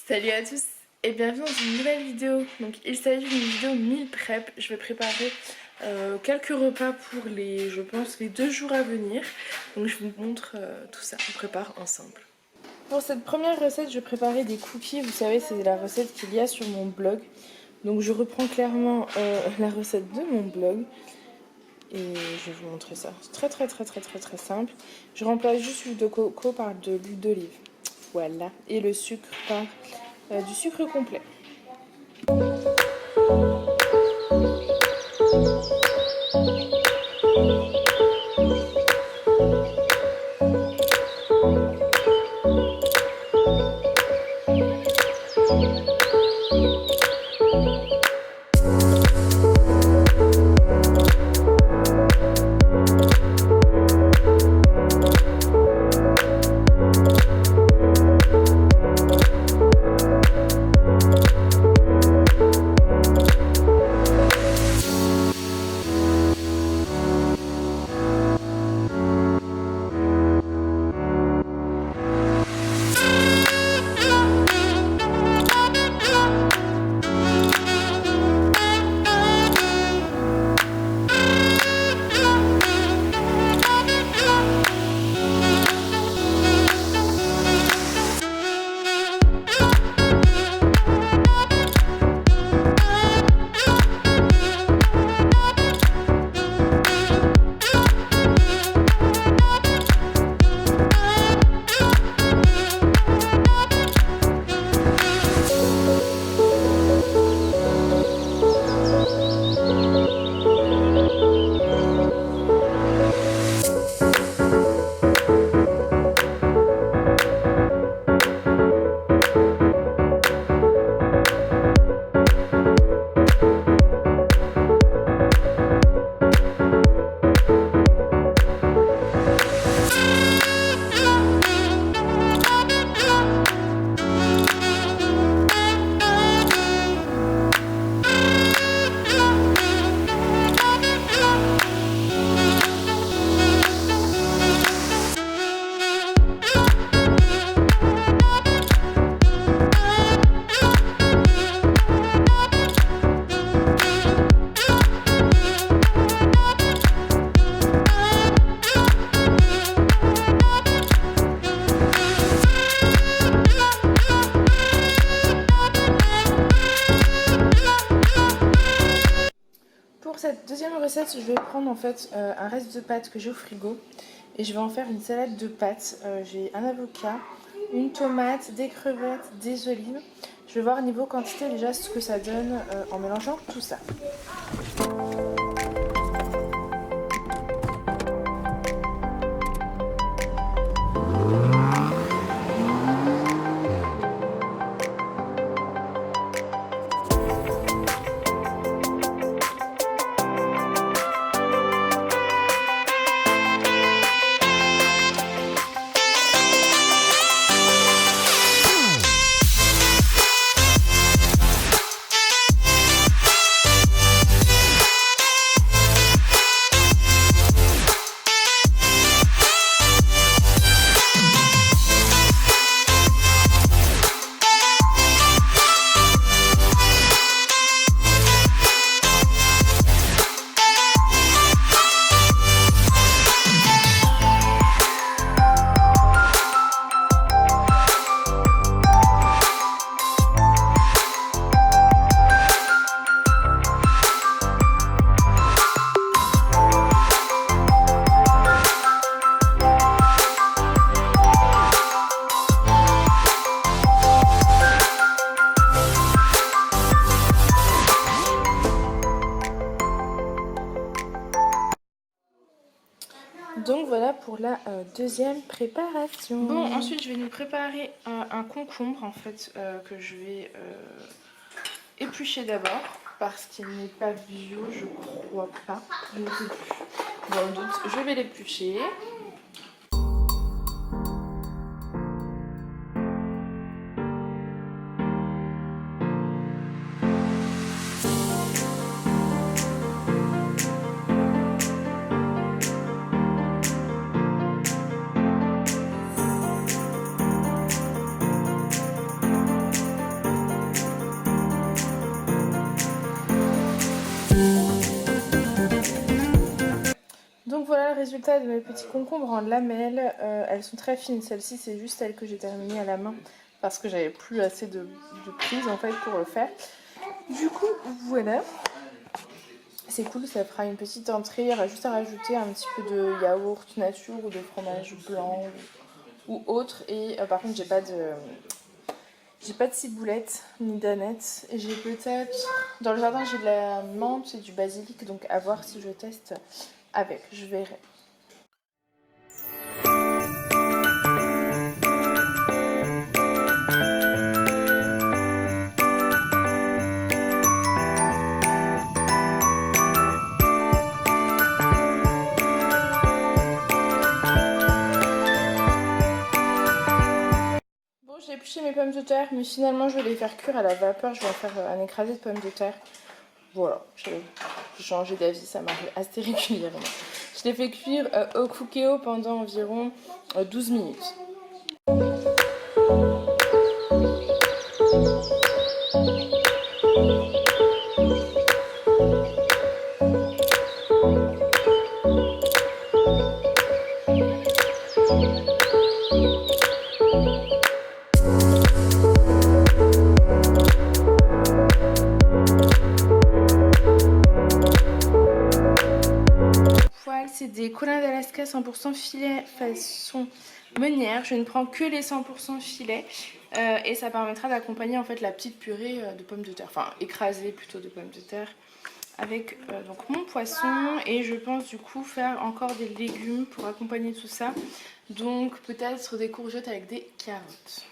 Salut à tous et bienvenue dans une nouvelle vidéo. Donc il s'agit d'une vidéo meal prep. Je vais préparer quelques repas pour je pense les 2 jours à venir. Donc je vous montre tout ça, on prépare ensemble. Pour cette première recette, je vais préparer des cookies. Vous savez, c'est la recette qu'il y a sur mon blog. Donc je reprends clairement la recette de mon blog. Et je vais vous montrer ça. C'est très simple. Je remplace juste l'huile de coco par de l'huile d'olive. Voilà. Et le sucre par du sucre complet. Pour cette deuxième recette, je vais prendre en fait un reste de pâtes que j'ai au frigo et je vais en faire une salade de pâtes. J'ai un avocat, une tomate, des crevettes, des olives. Je vais voir niveau quantité déjà ce que ça donne en mélangeant tout ça. Donc voilà pour la deuxième préparation. Bon, ensuite je vais nous préparer un concombre en fait que je vais éplucher d'abord parce qu'il n'est pas bio, je crois pas. Je ne sais plus. Dans le doute, je vais l'éplucher. résultat de mes petits concombres en lamelles. Elles sont très fines. Celle-ci, c'est juste celle que j'ai terminée à la main parce que j'avais plus assez de prise en fait pour le faire. Du coup, voilà. C'est cool, ça fera une petite entrée. Il y aura juste à rajouter un petit peu de yaourt nature ou de fromage blanc ou autre. Et par contre, j'ai pas de ciboulette ni d'aneth. Et j'ai peut-être... Dans le jardin, j'ai de la menthe et du basilic. Donc à voir si je teste avec. Je verrai. Bon, j'ai épluché mes pommes de terre. Mais finalement, je vais les faire cuire à la vapeur. Je vais en faire un écrasé de pommes de terre. Voilà, j'ai changé d'avis, ça m'arrive assez régulièrement. Je l'ai fait cuire au Cookéo pendant environ 12 minutes. C'est des Collin d'Alaska 100% filet façon meunière. Je ne prends que les 100% filets et ça permettra d'accompagner en fait la petite purée de pommes de terre, enfin écrasée plutôt de pommes de terre avec donc mon poisson. Et je pense du coup faire encore des légumes pour accompagner tout ça, donc peut-être des courgettes avec des carottes.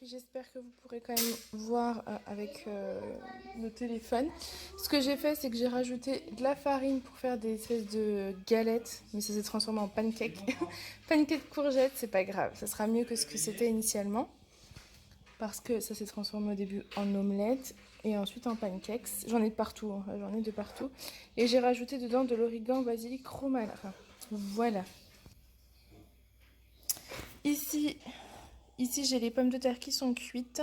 J'espère que vous pourrez quand même voir avec le téléphone. Ce que j'ai fait, c'est que j'ai rajouté de la farine pour faire des espèces de galettes, mais ça s'est transformé en pancake. Pancake courgette, c'est pas grave, ça sera mieux que ce que c'était initialement, parce que ça s'est transformé au début en omelette et ensuite en pancakes. J'en ai de partout, hein. J'en ai de partout. Et j'ai rajouté dedans de l'origan, basilic, romarin. Voilà. Ici, j'ai les pommes de terre qui sont cuites.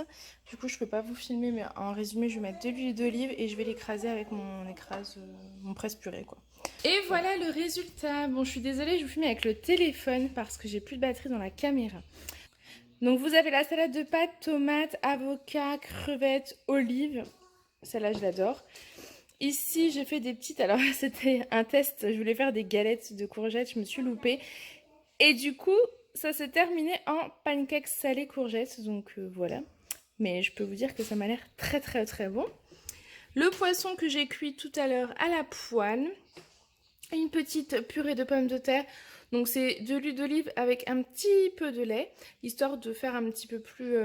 Du coup, je peux pas vous filmer, mais en résumé, je vais mettre de l'huile d'olive et je vais l'écraser avec mon presse-purée, quoi. Et voilà le résultat. Bon, je suis désolée, je vous filme avec le téléphone parce que j'ai plus de batterie dans la caméra. Donc vous avez la salade de pâtes, tomates, avocats, crevettes, olives. Celle-là, je l'adore. Ici, j'ai fait des petites... Alors, c'était un test. Je voulais faire des galettes de courgettes. Je me suis loupée. Et du coup, ça s'est terminé en pancakes salés courgettes. Donc, voilà. Mais je peux vous dire que ça m'a l'air très, très, très bon. Le poisson que j'ai cuit tout à l'heure à la poêle. Une petite purée de pommes de terre. Donc c'est de l'huile d'olive avec un petit peu de lait, histoire de faire un petit peu plus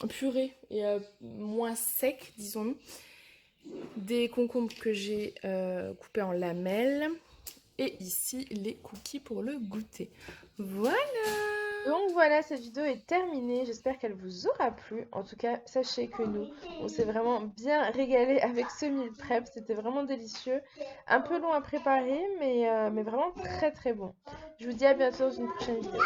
purée et moins sec, disons. Des concombres que j'ai coupés en lamelles. Et ici, les cookies pour le goûter. Voilà! Donc voilà, cette vidéo est terminée. J'espère qu'elle vous aura plu. En tout cas, sachez que nous, on s'est vraiment bien régalé avec ce meal prep. C'était vraiment délicieux. Un peu long à préparer, mais vraiment très très bon. Je vous dis à bientôt dans une prochaine vidéo.